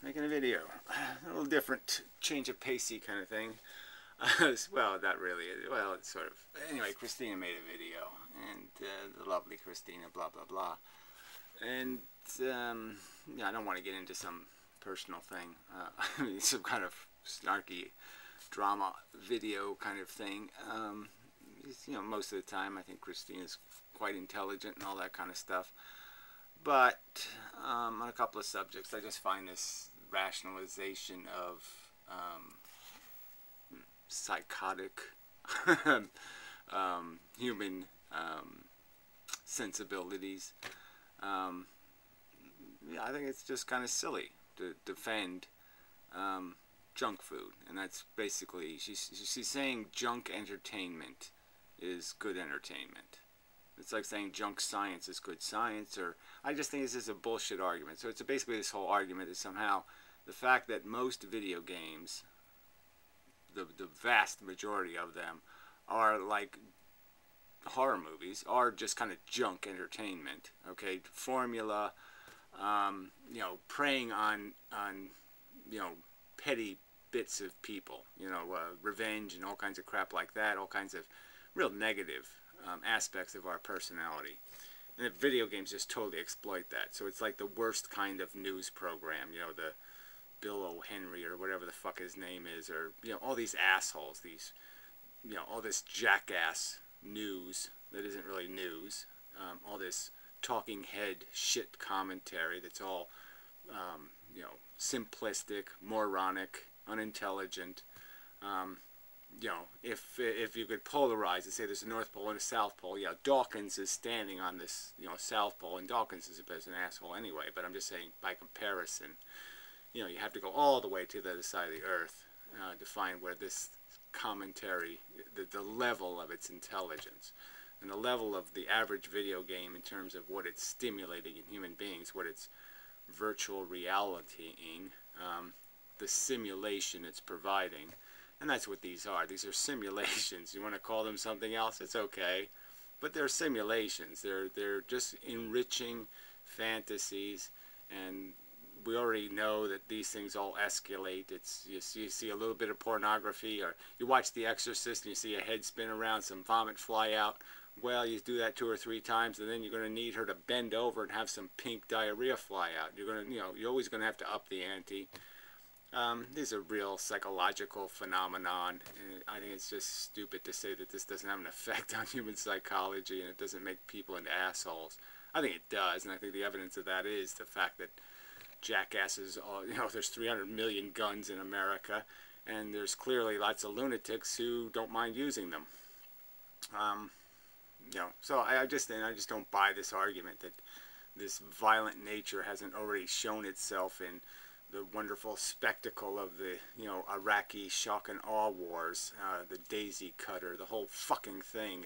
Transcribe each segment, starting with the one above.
Making a video. A little different, change of pacey kind of thing. Well, not really. Well, it's sort of. Anyway, Christina made a video, and the lovely Christina, blah, blah, blah. And, yeah, I don't want to get into some personal thing. I mean, some kind of snarky drama video kind of thing. You know, most of the time, I think Christina's quite intelligent and all that kind of stuff. But on a couple of subjects, I just find this rationalization of psychotic human sensibilities. Yeah, I think it's just kind of silly to defend junk food, and that's basically she's saying junk entertainment is good entertainment. It's like saying junk science is good science, or I just think this is a bullshit argument. So it's basically this whole argument that somehow the fact that most video games, the vast majority of them, are like horror movies, are just kind of junk entertainment. Okay, formula, you know, preying on you know, petty bits of people, you know, revenge and all kinds of crap like that, all kinds of real negative aspects of our personality. And the video games just totally exploit that. So it's like the worst kind of news program, you know, the Bill O'Henry or whatever the fuck his name is, or, you know, all these assholes, these, you know, all this jackass news that isn't really news, all this talking head shit commentary that's all, you know, simplistic, moronic, unintelligent. You know, if you could polarize and say there's a North Pole and a South Pole, yeah, Dawkins is standing on this, you know, South Pole, and Dawkins is an asshole anyway, but I'm just saying by comparison, you know, you have to go all the way to the other side of the earth to find where this commentary, the level of its intelligence, and the level of the average video game in terms of what it's stimulating in human beings, what it's virtual realitying, the simulation it's providing. And that's what these are. These are simulations. You want to call them something else, it's okay. But they're simulations. They're just enriching fantasies, and we already know that these things all escalate. It's you see a little bit of pornography, or you watch The Exorcist and you see a head spin around, some vomit fly out. Well, you do that 2 or 3 times, and then you're going to need her to bend over and have some pink diarrhea fly out. You're going to, you know, you're always going to have to up the ante. These are real psychological phenomenon, and I think it's just stupid to say that this doesn't have an effect on human psychology and it doesn't make people into assholes. I think it does, and I think the evidence of that is the fact that jackasses, you know, there's 300 million guns in America, and there's clearly lots of lunatics who don't mind using them. You know, so I just don't buy this argument that this violent nature hasn't already shown itself in the wonderful spectacle of the, you know, Iraqi shock and awe wars, the daisy cutter. The whole fucking thing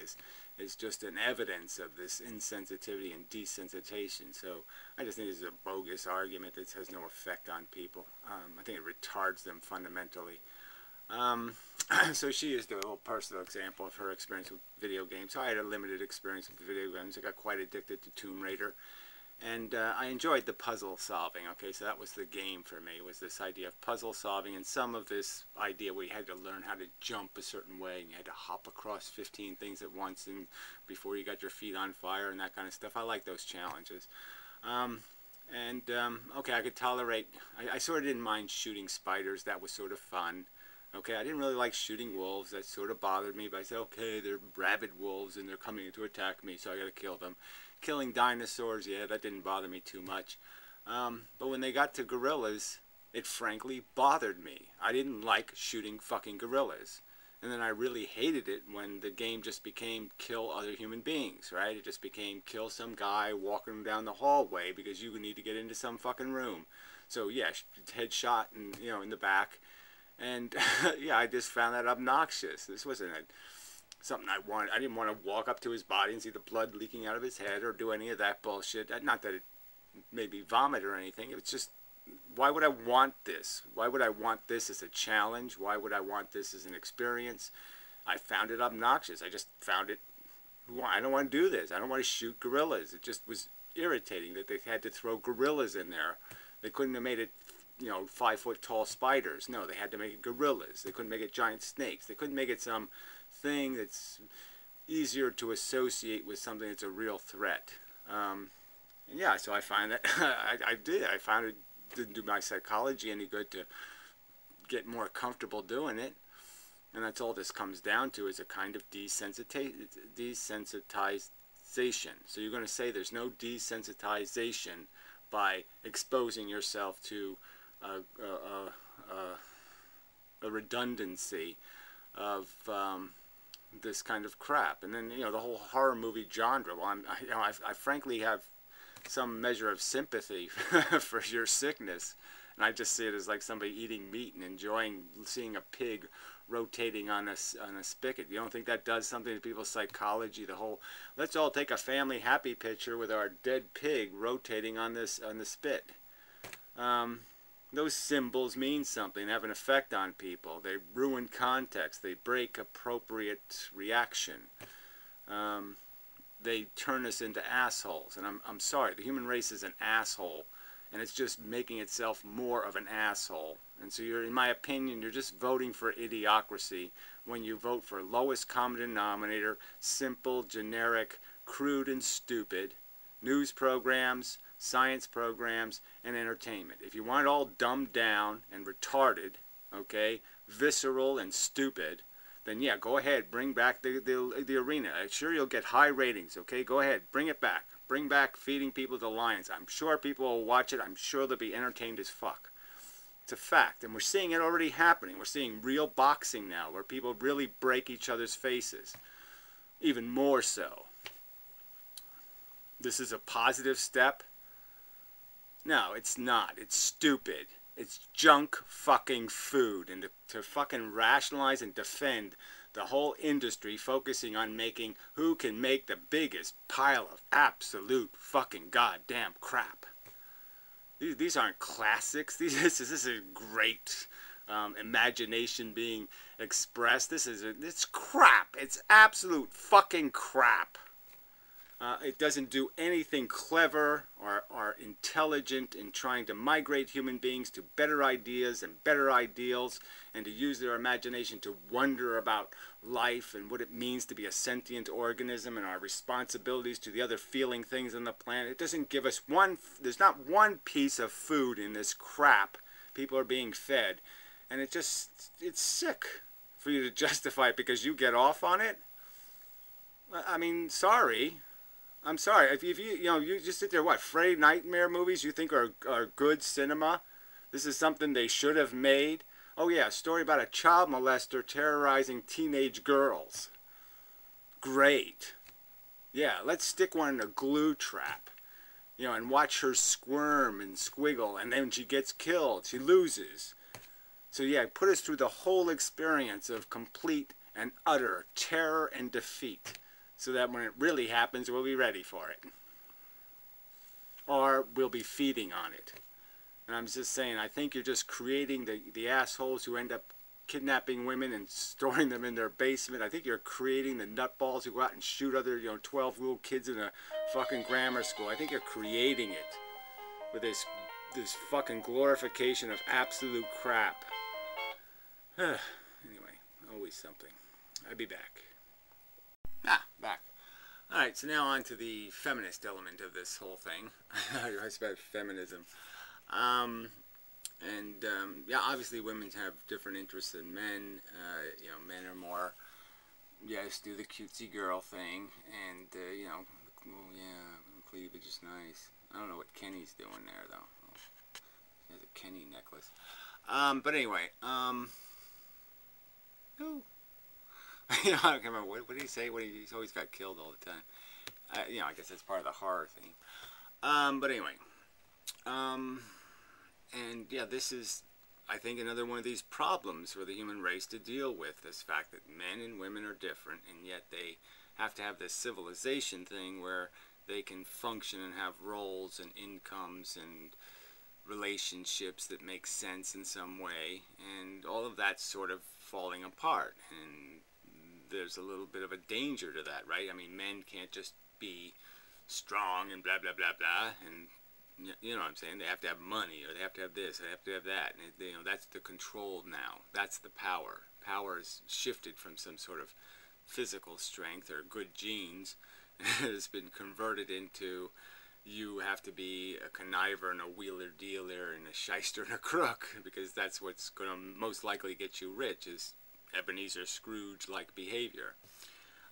is just an evidence of this insensitivity and desensitization. So I just think this is a bogus argument that has no effect on people. I think it retards them fundamentally. So she used a little personal example of her experience with video games. So I had a limited experience with video games. I got quite addicted to Tomb Raider. And I enjoyed the puzzle solving. Okay, so that was the game for me, was this idea of puzzle solving, and some of this idea where you had to learn how to jump a certain way, and you had to hop across 15 things at once and before you got your feet on fire and that kind of stuff. I like those challenges. Okay, I could tolerate, I sort of didn't mind shooting spiders. That was sort of fun. Okay, I didn't really like shooting wolves. That sort of bothered me, but I said, okay, they're rabid wolves and they're coming to attack me, so I got to kill them. Killing dinosaurs, yeah, that didn't bother me too much. But when they got to gorillas, it frankly bothered me. I didn't like shooting fucking gorillas. And then I really hated it when the game just became kill other human beings, right? It just became kill some guy walking down the hallway because you need to get into some fucking room. So yeah, headshot and, you know, in the back. And yeah, I just found that obnoxious. This wasn't something I wanted. I didn't want to walk up to his body and see the blood leaking out of his head or do any of that bullshit. Not that it made me vomit or anything. It was just, why would I want this? Why would I want this as a challenge? Why would I want this as an experience? I found it obnoxious. I just found it, I don't want to do this. I don't want to shoot gorillas. It just was irritating that they had to throw gorillas in there. They couldn't have made it you know, 5-foot tall spiders. No, they had to make it gorillas. They couldn't make it giant snakes. They couldn't make it some thing that's easier to associate with something that's a real threat. And yeah, so I find that I found it didn't do my psychology any good to get more comfortable doing it. And that's all this comes down to, is a kind of desensitization. So you're going to say there's no desensitization by exposing yourself to a redundancy of this kind of crap. And then, you know, the whole horror movie genre. Well, I frankly have some measure of sympathy for your sickness, and I just see it as like somebody eating meat and enjoying seeing a pig rotating on a spigot. You don't think that does something to people's psychology? The whole, let's all take a family happy picture with our dead pig rotating on the spit. Those symbols mean something, have an effect on people. They ruin context. They break appropriate reaction. They turn us into assholes. And I'm sorry, the human race is an asshole. And it's just making itself more of an asshole. And so you're, in my opinion, you're just voting for idiocracy when you vote for lowest common denominator, simple, generic, crude and stupid, news programs, science programs, and entertainment. If you want it all dumbed down and retarded, okay, visceral and stupid, then yeah, go ahead, bring back the arena. Sure, you'll get high ratings, okay? Go ahead, bring it back. Bring back feeding people to lions. I'm sure people will watch it. I'm sure they'll be entertained as fuck. It's a fact, and we're seeing it already happening. We're seeing real boxing now, where people really break each other's faces. Even more so. This is a positive step? No, it's not. It's stupid. It's junk fucking food. And to fucking rationalize and defend the whole industry focusing on making who can make the biggest pile of absolute fucking goddamn crap. These aren't classics. This is a great imagination being expressed. It's crap. It's absolute fucking crap. It doesn't do anything clever or intelligent in trying to migrate human beings to better ideas and better ideals, and to use their imagination to wonder about life and what it means to be a sentient organism and our responsibilities to the other feeling things on the planet. It doesn't give us there's not one piece of food in this crap people are being fed, and it's sick for you to justify it because you get off on it. I mean, sorry. I'm sorry. If you just sit there, what, Freddy Nightmare movies you think are good cinema? This is something they should have made. Oh yeah, a story about a child molester terrorizing teenage girls. Great. Yeah, let's stick one in a glue trap. You know, and watch her squirm and squiggle, and then she gets killed. She loses. So yeah, put us through the whole experience of complete and utter terror and defeat, so that when it really happens, we'll be ready for it. Or we'll be feeding on it. And I'm just saying, I think you're just creating the assholes who end up kidnapping women and storing them in their basement. I think you're creating the nutballs who go out and shoot other, 12-year-old kids in a fucking grammar school. I think you're creating it with this fucking glorification of absolute crap. Anyway, always something. I'll be back. Back. Alright, so now on to the feminist element of this whole thing. I suppose feminism. Yeah, obviously women have different interests than men. Men are more, yes, do the cutesy girl thing, and, well, yeah, cleavage is nice. I don't know what Kenny's doing there, though. He has a Kenny necklace. But anyway, oh. I can't remember, what did he say? He's always got killed all the time. I guess that's part of the horror thing. But anyway. And yeah, this is, I think, another one of these problems for the human race to deal with. This fact that men and women are different, and yet they have to have this civilization thing where they can function and have roles and incomes and relationships that make sense in some way. And all of that's sort of falling apart. And there's a little bit of a danger to that, right? I mean, men can't just be strong and blah, blah, blah, blah, and You know what I'm saying? They have to have money, or they have to have this, they have to have that. And you know, that's the control now. That's the power. Power is shifted from some sort of physical strength or good genes. It has been converted into, you have to be a conniver and a wheeler dealer and a shyster and a crook, because that's what's going to most likely get you rich, is Ebenezer Scrooge-like behavior.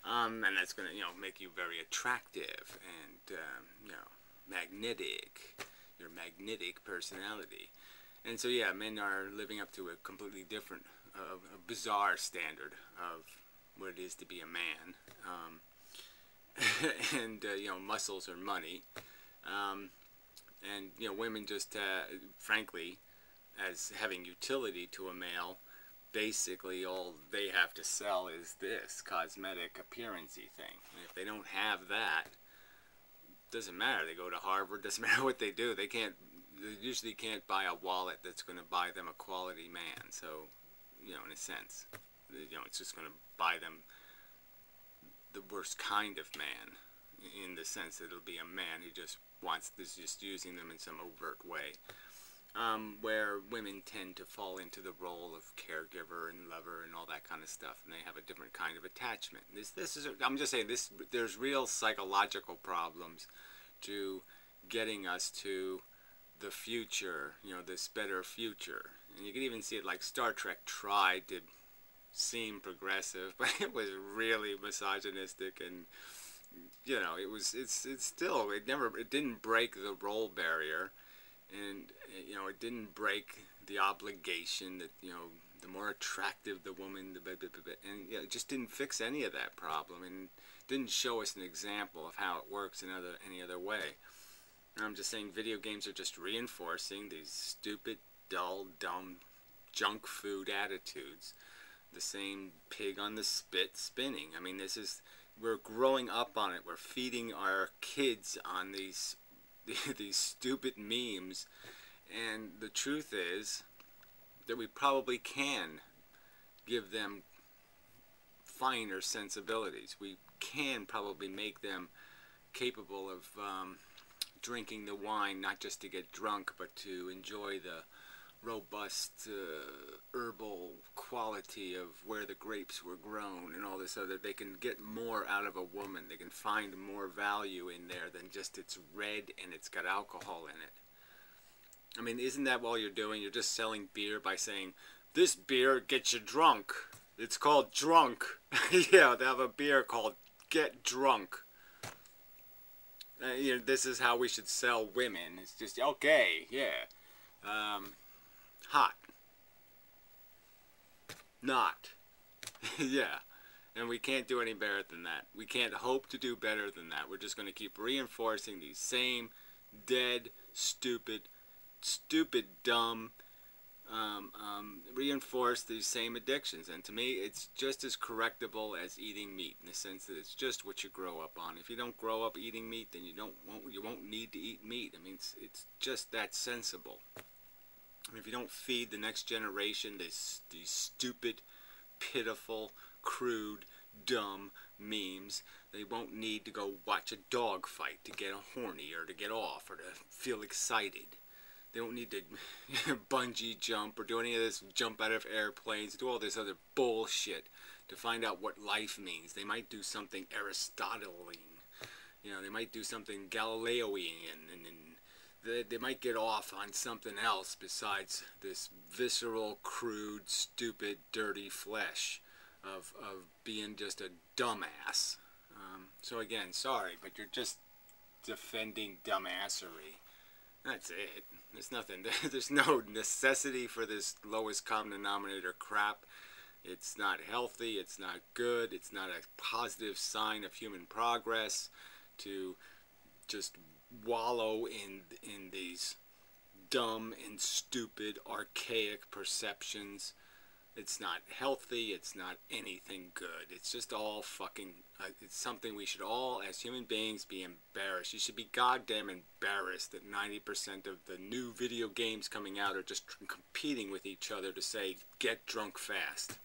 And that's going to, you know, make you very attractive and, you know, magnetic, your magnetic personality. And so, yeah, men are living up to a completely different, a bizarre standard of what it is to be a man. And, you know, muscles are money. And, you know, women just, frankly, as having utility to a male, basically all they have to sell is this cosmetic appearance-y thing. And if they don't have that, doesn't matter. They go to Harvard, doesn't matter what they do. They usually can't buy a wallet that's going to buy them a quality man. So, you know, in a sense, you know, it's just going to buy them the worst kind of man, in the sense that it'll be a man who just wants this, just using them in some overt way. Where women tend to fall into the role of caregiver and lover and all that kind of stuff, and they have a different kind of attachment. This is, I'm just saying, there's real psychological problems to getting us to the future, you know, this better future. And you can even see it, like Star Trek tried to seem progressive, but it was really misogynistic, and you know, it didn't break the role barrier. And, you know, it didn't break the obligation that, you know, the more attractive the woman, the better. And, you know, it just didn't fix any of that problem, and didn't show us an example of how it works in any other way. And I'm just saying, video games are just reinforcing these stupid, dull, dumb, junk food attitudes. The same pig on the spit spinning. I mean, we're growing up on it. We're feeding our kids on these stupid memes, and the truth is that we probably can give them finer sensibilities. We can probably make them capable of drinking the wine, not just to get drunk, but to enjoy the robust herbal quality of where the grapes were grown and all this other. They can get more out of a woman. They can find more value in there than just it's red and it's got alcohol in it. I mean, isn't that all you're doing? You're just selling beer by saying, this beer gets you drunk. It's called drunk. Yeah, they have a beer called Get Drunk. You know, this is how we should sell women. It's just, okay, yeah. Hot. Not. Yeah. And we can't do any better than that. We can't hope to do better than that. We're just going to keep reinforcing these same dead, stupid, dumb, reinforce these same addictions. And to me, it's just as correctable as eating meat, in the sense that it's just what you grow up on. If you don't grow up eating meat, then you won't need to eat meat. I mean, it's just that sensible. And if you don't feed the next generation these stupid, pitiful, crude, dumb memes, they won't need to go watch a dog fight to get horny or to get off or to feel excited. They don't need to bungee jump or do any of this, jump out of airplanes, do all this other bullshit to find out what life means. They might do something Aristotelian. You know, they might do something Galileoian, and they might get off on something else besides this visceral, crude, stupid, dirty flesh of being just a dumbass. So again, sorry, but you're just defending dumbassery. That's it. There's nothing. There's no necessity for this lowest common denominator crap. It's not healthy. It's not good. It's not a positive sign of human progress to just wallow in these dumb and stupid, archaic perceptions. It's not healthy. It's not anything good. It's just all fucking, it's something we should all, as human beings, be embarrassed. You should be goddamn embarrassed that 90% of the new video games coming out are just competing with each other to say, get drunk fast.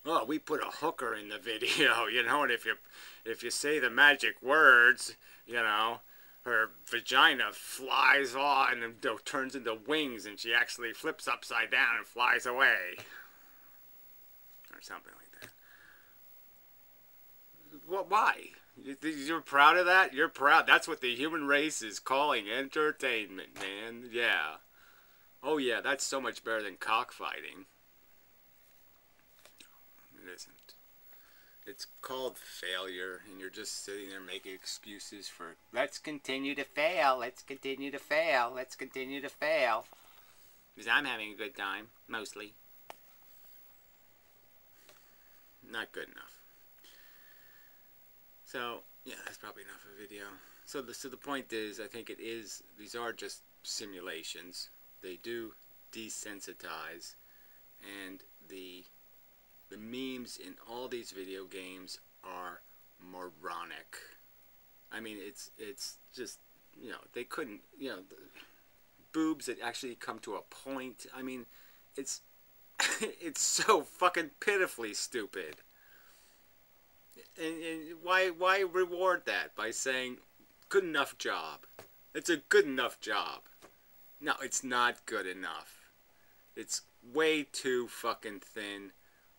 Oh, we put a hooker in the video, you know, and if you say the magic words, you know, her vagina flies on and turns into wings, and she actually flips upside down and flies away. Or something like that. Well, why? You're proud of that? You're proud. That's what the human race is calling entertainment, man. Yeah. Oh, yeah, that's so much better than cockfighting. It isn't. It's called failure, and you're just sitting there making excuses for, let's continue to fail, let's continue to fail, let's continue to fail. Because I'm having a good time, mostly. Not good enough. So, yeah, that's probably enough of a video. So the point is, I think it is, these are just simulations. They do desensitize, and the memes in all these video games are moronic. I mean, it's just, you know, they couldn't, you know, boobs that actually come to a point. I mean, it's it's so fucking pitifully stupid. And why reward that by saying, good enough job? It's a good enough job. No, it's not good enough. It's way too fucking thin.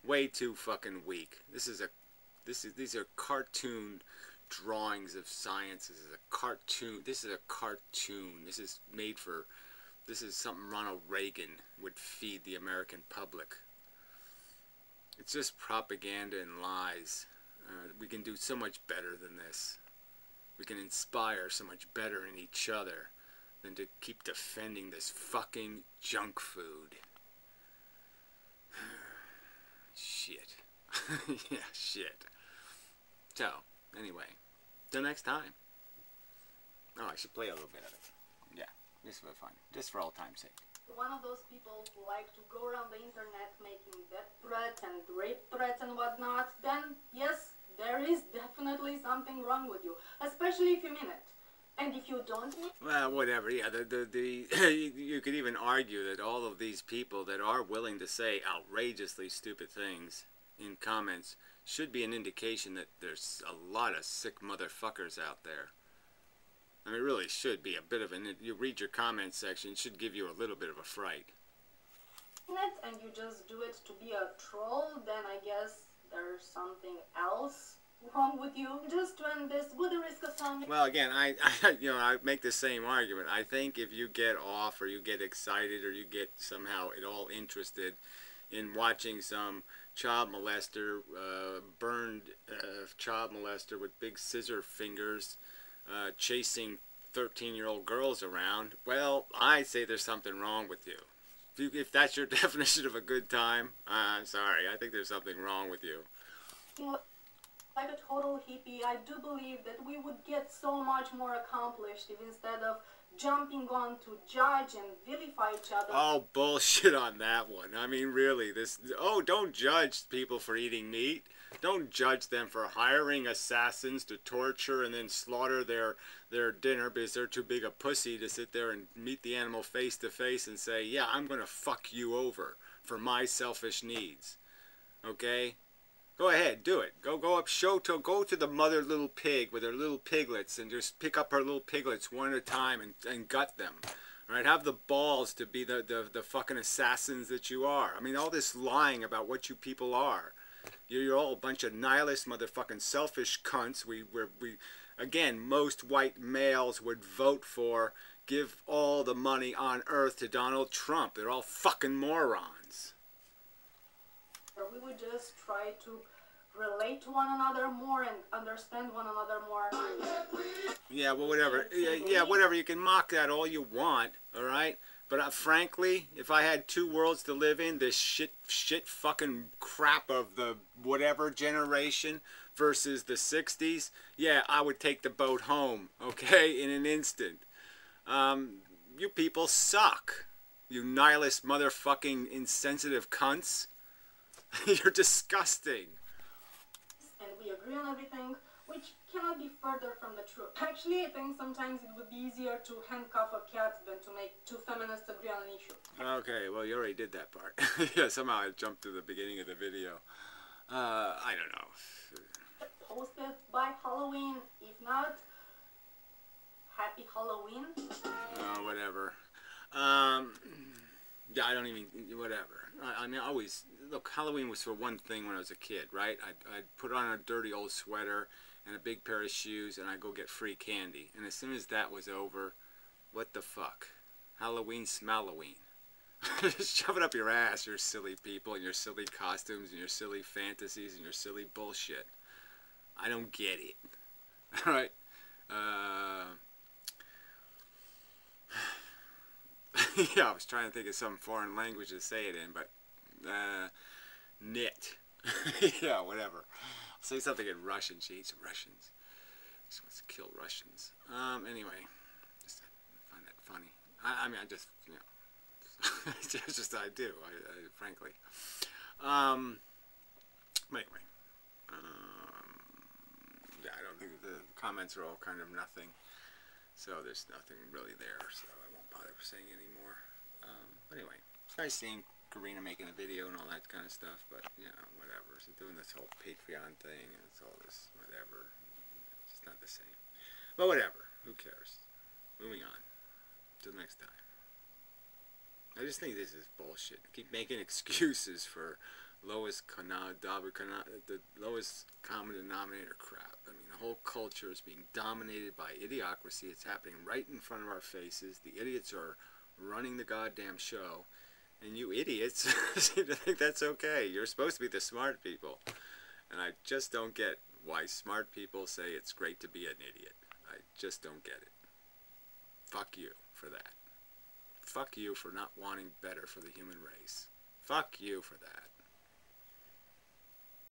Way too fucking weak. These are cartoon drawings of science. This is a cartoon. This is a cartoon. This is made for, this is something Ronald Reagan would feed the American public. It's just propaganda and lies. We can do so much better than this. We can inspire so much better in each other than to keep defending this fucking junk food. Shit. Yeah, shit. So, anyway, till next time. Oh, I should play a little bit of it. Yeah, just for fun. Just for all time's sake. One of those people who like to go around the internet making death threats and rape threats and whatnot, then yes, there is definitely something wrong with you. Especially if you mean it. And if you don't mean it... Well, whatever, yeah, you could even argue that all of these people that are willing to say outrageously stupid things in comments should be an indication that there's a lot of sick motherfuckers out there. I mean, it really should be a bit of an... You read your comment section, it should give you a little bit of a fright. ...and you just do it to be a troll, then I guess there's something else wrong with you. Just to end this with the risk of sounding... Well, again, I I make the same argument. I think if you get off or you get excited or you get somehow at all interested in watching some child molester, burned child molester with big scissor fingers chasing 13-year-old girls around, well, I say there's something wrong with you. If that's your definition of a good time, I'm sorry. I think there's something wrong with you. Like a total hippie, I do believe that we would get so much more accomplished if instead of jumping on to judge and vilify each other. Oh, bullshit on that one. I mean, really, don't judge people for eating meat. Don't judge them for hiring assassins to torture and then slaughter their dinner because they're too big a pussy to sit there and meet the animal face to face and say, yeah, I'm going to fuck you over for my selfish needs. Okay? Go ahead, do it. Go to the mother little pig with her little piglets and just pick up her little piglets one at a time and gut them. All right, have the balls to be the fucking assassins that you are. I mean, all this lying about what you people are. You're all a bunch of nihilist motherfucking selfish cunts. Again, most white males would vote for, give all the money on earth to Donald Trump. They're all fucking morons. We would just try to relate to one another more and understand one another more. Yeah, well, whatever. Yeah, whatever. You can mock that all you want, all right? But frankly, if I had two worlds to live in, this shit fucking crap of the whatever generation versus the 60s, yeah, I would take the boat home, okay, in an instant. You people suck. You nihilist motherfucking insensitive cunts. You're disgusting. And we agree on everything, which cannot be further from the truth. Actually, I think sometimes it would be easier to handcuff a cat than to make two feminists agree on an issue. Okay, well, you already did that part. Yeah, somehow I jumped to the beginning of the video. I don't know. Post it by Halloween. If not, Happy Halloween. Whatever. Yeah, I don't even, whatever. I mean, always, look, Halloween was for one thing when I was a kid, right? I'd put on a dirty old sweater and a big pair of shoes, and I'd go get free candy. And as soon as that was over, what the fuck? Halloween Smalloween. Just shove it up your ass, you silly people, and your silly costumes, and your silly fantasies, and your silly bullshit. I don't get it. Alright? Yeah, I was trying to think of some foreign language to say it in, but knit. Yeah, whatever. I'll say something in Russian. She hates Russians. She wants to kill Russians. Anyway, just I find that funny. I mean, I just, you know, it's just I do. Frankly. But anyway, yeah, I don't think the comments are all kind of nothing. So there's nothing really there, so I won't bother saying anymore. But anyway, it's nice seeing Karina making a video and all that kind of stuff, but, you know, whatever. She's doing this whole Patreon thing, and it's all this, whatever. It's just not the same. But whatever, who cares? Moving on. Till next time. I just think this is bullshit. Keep making excuses for the lowest common denominator crap. I mean, the whole culture is being dominated by idiocracy. It's happening right in front of our faces. The idiots are running the goddamn show, and you idiots seem to think that's okay. You're supposed to be the smart people, and I just don't get why smart people say it's great to be an idiot. I just don't get it. Fuck you for that. Fuck you for not wanting better for the human race. Fuck you for that.